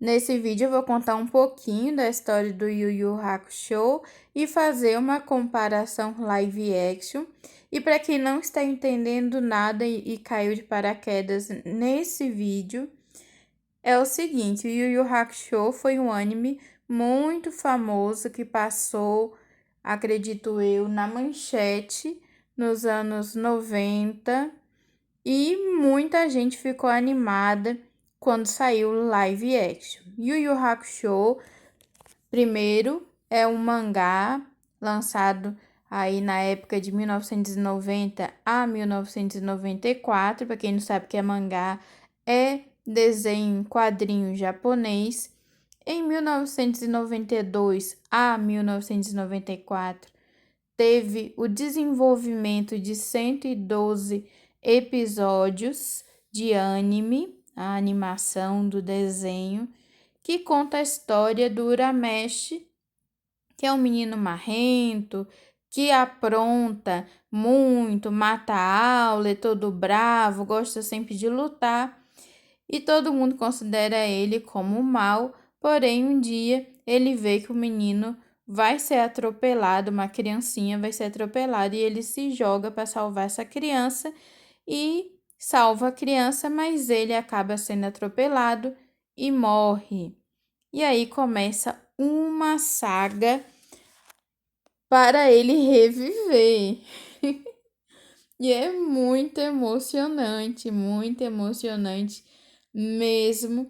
Nesse vídeo eu vou contar um pouquinho da história do Yu Yu Hakusho e fazer uma comparação live action. E para quem não está entendendo nada e caiu de paraquedas nesse vídeo, é o seguinte: o Yu Yu Hakusho foi um anime muito famoso que passou, acredito eu, na manchete nos anos 90 e muita gente ficou animada quando saiu o live action. Yu Yu Hakusho, primeiro, é um mangá lançado aí na época de 1990 a 1994. Para quem não sabe o que é mangá, é desenho em quadrinho japonês. Em 1992 a 1994, teve o desenvolvimento de 112 episódios de anime, a animação do desenho, que conta a história do Urameshi, que é um menino marrento, que apronta muito, mata a aula, é todo bravo, gosta sempre de lutar, e todo mundo considera ele como mal, porém um dia ele vê que o menino vai ser atropelado, uma criancinha vai ser atropelada, e ele se joga para salvar essa criança e salva a criança, mas ele acaba sendo atropelado e morre. E aí começa uma saga para ele reviver. E é muito emocionante mesmo,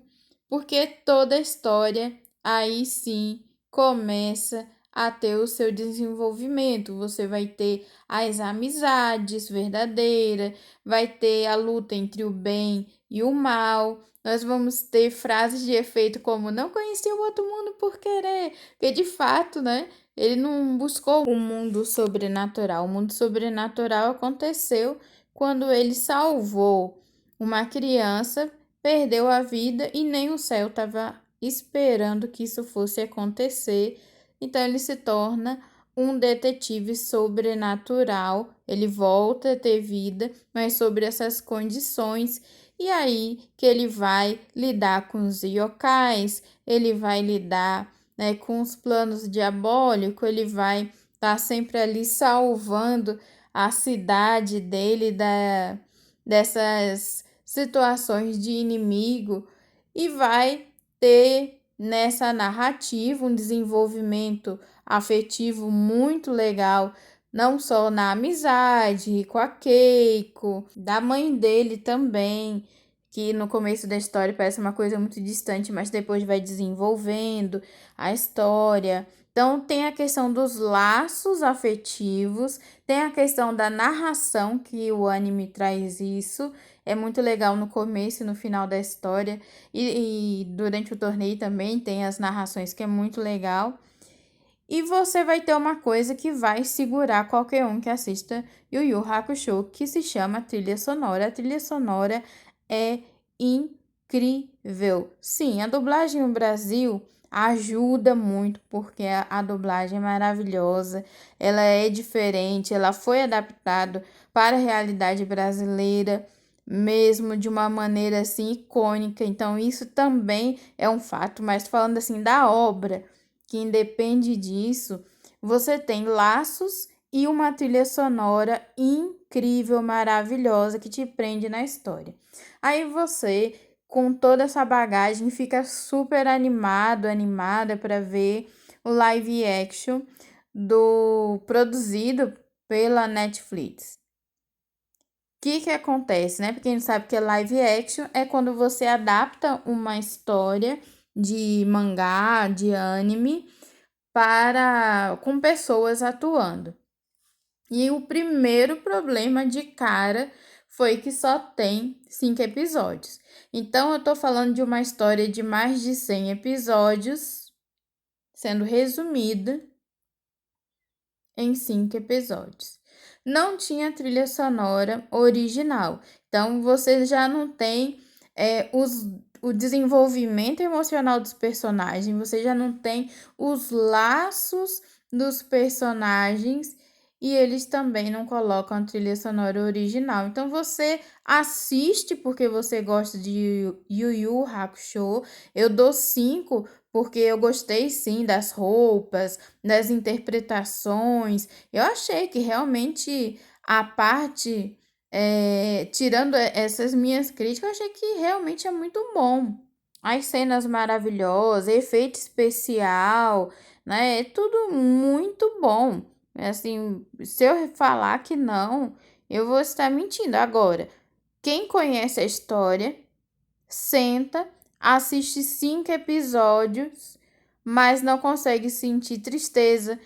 porque toda a história aí sim começa a ter o seu desenvolvimento. Você vai ter as amizades verdadeiras, vai ter a luta entre o bem e o mal. Nós vamos ter frases de efeito como não conheci o outro mundo por querer, porque de fato, né? Ele não buscou o mundo sobrenatural. O mundo sobrenatural aconteceu quando ele salvou uma criança, perdeu a vida e nem o céu estava esperando que isso fosse acontecer. Então ele se torna um detetive sobrenatural. Ele volta a ter vida, mas sobre essas condições. E aí que ele vai lidar com os yokais, ele vai lidar, né, com os planos diabólicos, ele vai estar sempre ali salvando a cidade dele dessas situações de inimigo e vai ter nessa narrativa um desenvolvimento afetivo muito legal, não só na amizade com a Keiko, da mãe dele também, que no começo da história parece uma coisa muito distante, mas depois vai desenvolvendo a história. Então, tem a questão dos laços afetivos, tem a questão da narração, que o anime traz isso. É muito legal no começo e no final da história. E durante o torneio também tem as narrações, que é muito legal. E você vai ter uma coisa que vai segurar qualquer um que assista Yu Yu Hakusho, que se chama trilha sonora. A trilha sonora é incrível. Sim, a dublagem no Brasil ajuda muito, porque a dublagem é maravilhosa, ela é diferente, ela foi adaptada para a realidade brasileira, mesmo de uma maneira assim icônica. Então, isso também é um fato, mas falando assim da obra, que independe disso, você tem laços e uma trilha sonora incrível, maravilhosa, que te prende na história. Aí você, com toda essa bagagem, fica super animado, animada para ver o live action produzido pela Netflix. O que acontece, né? Porque quem não sabe que é live action é quando você adapta uma história de mangá, de anime, para com pessoas atuando. E o primeiro problema de cara foi que só tem 5 episódios. Então, eu tô falando de uma história de mais de 100 episódios, sendo resumida em 5 episódios. Não tinha trilha sonora original. Então, você já não tem o desenvolvimento emocional dos personagens, você já não tem os laços dos personagens e eles também não colocam a trilha sonora original. Então você assiste porque você gosta de Yu Yu Hakusho. Eu dou 5 porque eu gostei sim das roupas, das interpretações. Eu achei que realmente a parte, tirando essas minhas críticas, eu achei que realmente é muito bom. As cenas maravilhosas, efeito especial, né? É tudo muito bom. Assim, se eu falar que não, eu vou estar mentindo. Agora, quem conhece a história, senta, assiste 5 episódios, mas não consegue sentir tristeza,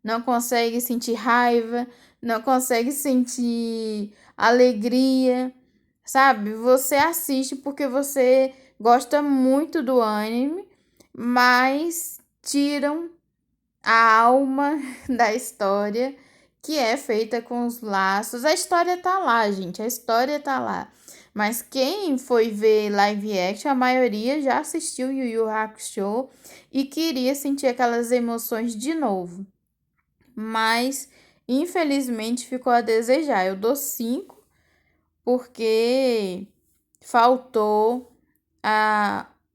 não consegue sentir raiva, não consegue sentir alegria, sabe? Você assiste porque você gosta muito do anime, mas tiram a alma da história, que é feita com os laços. A história tá lá, gente, a história tá lá. Mas quem foi ver live action, a maioria já assistiu Yu Yu Hakusho e queria sentir aquelas emoções de novo. Mas, infelizmente, ficou a desejar. Eu dou 5 porque faltou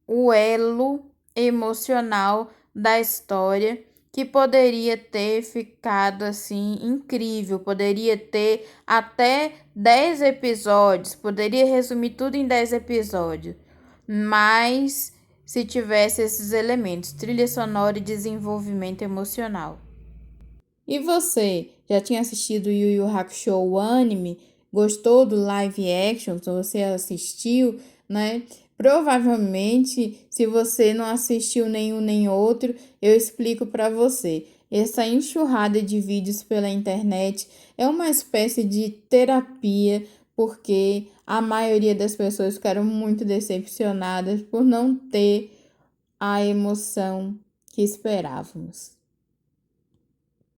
o elo emocional da história, que poderia ter ficado assim incrível, poderia ter até 10 episódios, poderia resumir tudo em 10 episódios. Mas se tivesse esses elementos, trilha sonora e desenvolvimento emocional. E você, já tinha assistido Yu Yu Hakusho, o anime? Gostou do live action? Se você assistiu, né? Provavelmente, se você não assistiu nenhum nem outro, eu explico para você. Essa enxurrada de vídeos pela internet é uma espécie de terapia, porque a maioria das pessoas ficaram muito decepcionadas por não ter a emoção que esperávamos.